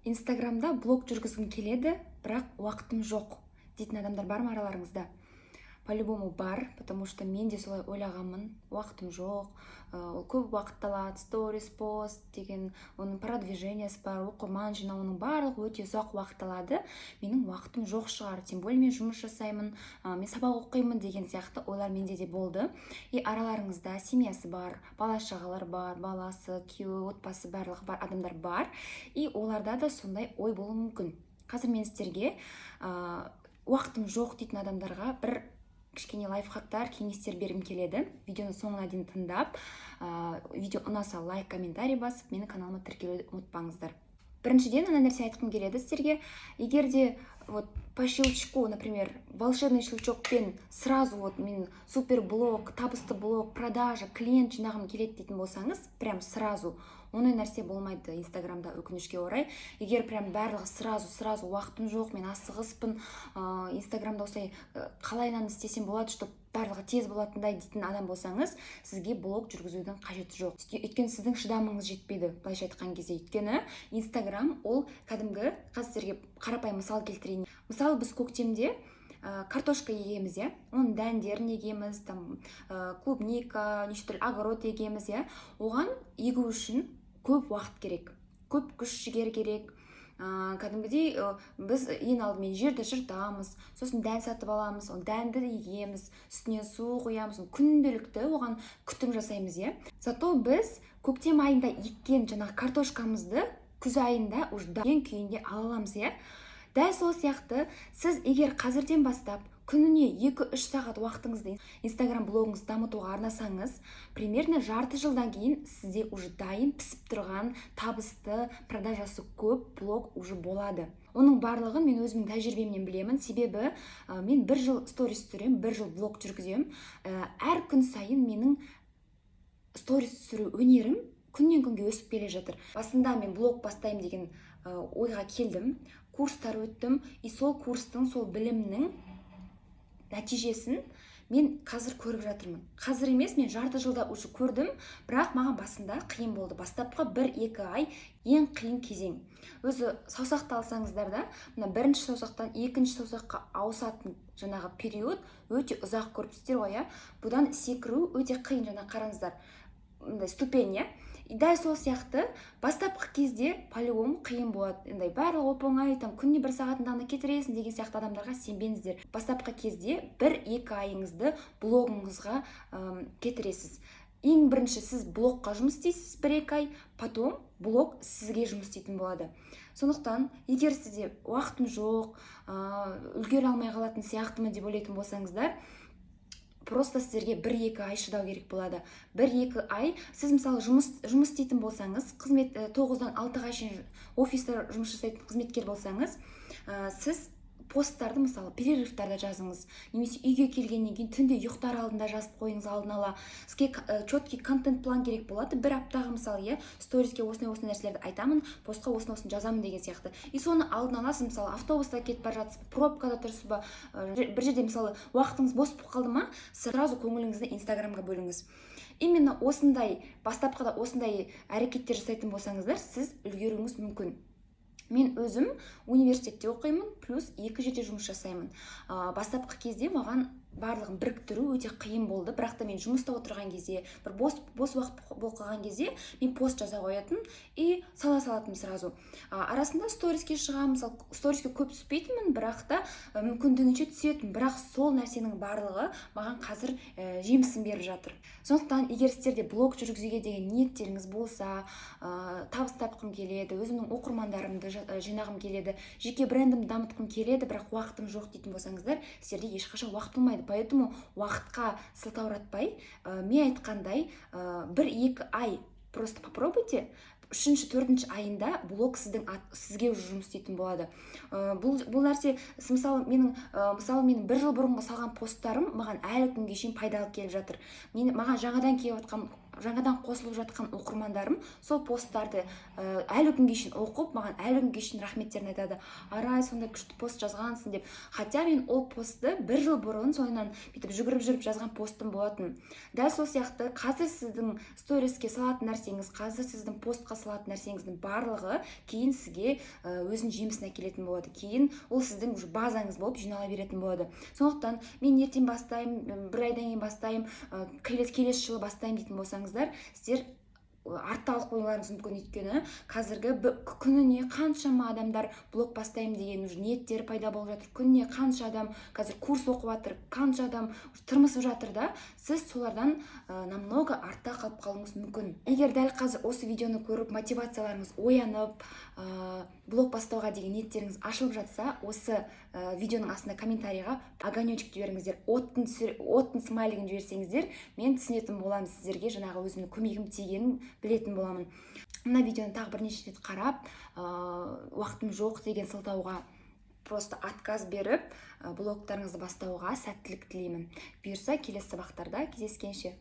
Инстаграмда блог жүргізгім келеді, бірақ уақытым жоқ дейтін адамдар бар ма араларыңызда? По-любому бар, потому что мен де солай ойлағанмын, уақытым жоқ, ол көп уақыт алады, сторис, пост деген, оның продвижениесі бар, оқырман жинауының барлығы өте ұзақ уақыт алады. Менің уақытым жоқ шығар, тем более мен жұмыс жасаймын, мен сабақ оқимын деген сияқты ойлар менде де болды. И араларыңызда семьясы бар, бала-шағалар бар, баласы, күйеуі, отбасы барлығы бар адамдар бар, и оларда да сондай ой болуы мүмкін. Қазір мен сіздерге уақытым жоқ дейтін адамдарға бір кішкене лайфхактар, кеңестер бергім келеді. Видеоны соңына дейін тыңдап, видео ұнаса лайк, комментарий басып, менің каналыма тіркелуді ұмытпаңыздар. Біріншіден, ана нәрсе айтқым келеді сіздерге. Егер де по щелчку, например, волшебный щелчокпен сразу мен супер блог, табысты блог, продажа, клиент жинағым келеді дейтін болсаңыз, прям сразу ондай нәрсе болмайды Инстаграмда, өкінішке орай. Егер прям барлығы сразу уақытым жоқ, мен асығыспын, Инстаграмда осылай қалайынан істесем болады, чтобы барлығы тез болатындай дейтін адам болсаңыз, сізге блог жүргізудің қажеті жоқ. Өйткені сіздің шыдамыңыз жетпейді, былайша айтқан кезде. Өйткені Инстаграм ол кәдімгі, қазір сіздерге қарапайым мысал келтірейін. Мысалы, біз көктемде картошка егеміз, оның дәндерін егеміз, клубника, неше түрлі огород егеміз, оған егу үшін көп уақыт керек, көп күш жігер керек. Кәдімгідей біз ең алдымен жерді жыртамыз, сосын дән сатып аламыз, ол дәнді егеміз, үстіне су құямыз, күнделікті оған күтім жасаймыз. Зато біз көктем айында еккен жаңағы картошкамызды күз айында уже дайын күйінде ала аламыз. Дәл сол сияқты, сіз егер қазірден бастап күніне 2-3 сағат уақытыңызды Инстаграм блогыңызды дамытуға арнасаңыз, примерно жарты жылдан кейін сізде уже дайын пісіп тұрған, табысты, продажасы көп блог уже болады. Оның барлығын мен өзімнің тәжірибемнен білемін, себебі мен 1 жыл сторис түсіремін, 1 жыл блог жүргіземін. Әр күн сайын менің сторис түсіру өнерім күннен күнге өсіп келе жатыр. Басында мен блог бастаймын деген ойға келдім, курстар өттім, и сол курстың, сол білімнің нәтижесін мен қазір көріп жатырмын. Қазір емес, мен жарты жылда уже көрдім, бірақ маған басында қиын болды. Бастапқы 1-2 ай ең қиын кезең. Өзі саусақты алсаңыздар да, мына бірінші саусақтан екінші саусаққа ауысатын жаңағы период өте ұзақ көріпсіздер ғой. Бұдан секіру өте қиын, жаңа қараңыздар, ступень. Дәл сол сияқты бастапқы кезде по-любому қиын болады. Барлығы оп-оңай, күніне 1 сағатындағына кетіресің деген сияқты адамдарға сенбеңіздер. Бастапқы кезде 1-2 айыңызды блогыңызға кетіресіз. Ең бірінші сіз блогқа жұмыс істейсіз 1-2 ай, потом блог сізге жұмыс істейтін болады. Сондықтан, егер сізде уақытым жоқ, үлгере алмай қалатын сияқтымын деп ойлайтын болсаңыздар, просто сіздерге 1-2 ай шыдау керек болады. 1-2 ай, сіз мысалы жұмыс істейтін болсаңыз, 9-дан 6-ға шейін офиста жұмыс жасайтын қызметкер болсаңыз, сіз посттарды мысалы перерывтарда жазыңыз, немесе үйге келгеннен кейін түнде ұйықтар алдында жазып қойыңыз алдын ала. Сізге четкий контент план керек болады. Bir аптаға мысалы, сториске осындай нәрселерді айтамын, постқа осыны жазамын деген сияқты. И соны алдын аласыз, мысалы автобуста кетіп бара жатсыз, пробкада тұрсыз ба, бір жерде мысалы уақытыңыз бос болып қалды ма, сразу көңіліңізді Инстаграмға бөліңіз. Именно осындай бастапқыда осындай әрекеттер жасайтын болсаңыздар, сіз үлгеруіңіз мүмкін. Мен өзім университетте оқимын, плюс 2 жерде жұмыс жасаймын. Бастапқы кезде маған барлығын біріктіру өте қиын болды, бірақ та мен жұмыста отырған кезде, бір бос уақыт болып қалған кезде, мен пост жаза қоятын и сала салатым сразу. Арасында сториске шығамын, мысалы сториске көп түспейтінмін, бірақ та мүмкіндігінше түсетін, бірақ сол нәрсенің барлығы маған қазір жемісін беріп жатыр. Сондықтан, егер сіздерде блог жүргізуге деген ниеттеріңіз болса, табыс тапқым келеді, өзімнің оқырмандарымды жинағым келеді, жеке брендімді дамытқым келеді, бірақ уақытым жоқ дейтін болсаңыздар, сіздерде ешқашан уақыт болмайды. Поэтому уақытқа сылтауратпай, мен айтқандай 1-2 ай просто попробуйте. 3-4 айында блог сізге жұмыс істейтін болады. Бұл нәрсе, мысалы менің 1 жыл бұрынғы салған посттарым маған әлі күнге шейін пайдалы келіп жатыр. Маған жаңадан келіп жатқан жаңадан қосылып жатқан оқырмандарым сол посттарды әлі күнге шейін оқып, маған әлі күнге шейін рахметтерін айтады. Арай, сондай күшті пост жазғансың деп. Хотя мен ол постты 1 жыл бұрын соңынан бүйтіп жүгіріп жүріп жазған постым болатын. Дәл сол сияқты қазір сіздің сториске салатын нәрсеңіз, қазір сіздің постқа салатын нәрсеңіздің барлығы кейін сізге өзінің жемісін әкелетін болады. Кейін ол сіздің базаңыз болып жинала беретін болады. Сондықтан мен ертең бастаймын, 1 айдан кейін бастаймын, келесі жылы бастаймын дейтін болсаңыздар, сіздер артта алып қоюларыңыз мүмкін. Өйткені қазіргі күніне қаншама адамдар блог бастаймын деген ниеттері пайда болып жатыр. Күніне қанша адам қазір курс оқып жатыр, қанша адам тырмысып жатыр да, сіз солардан намного артта қалып қалуыңыз мүмкін. Егер дәл қазір осы видеоны көріп мотивацияларыңыз оянып, блог бастауға деген ниеттеріңіз ашылып жатса, осы видеоның астына комментарийға огонечек жіберіңіздер, оттың смайлигін жіберсеңіздер, мен түсінетін боламын, сіздерге жаңағы өзімнің көмегім тигенін білетін боламын. Мына видеоны тағы бірнеше рет қарап, уақытым жоқ деген сылтауға просто отказ беріп, блогтарыңызды бастауға сәттілік тілеймін. Бұйырса келесі сабақтарда кездескенше.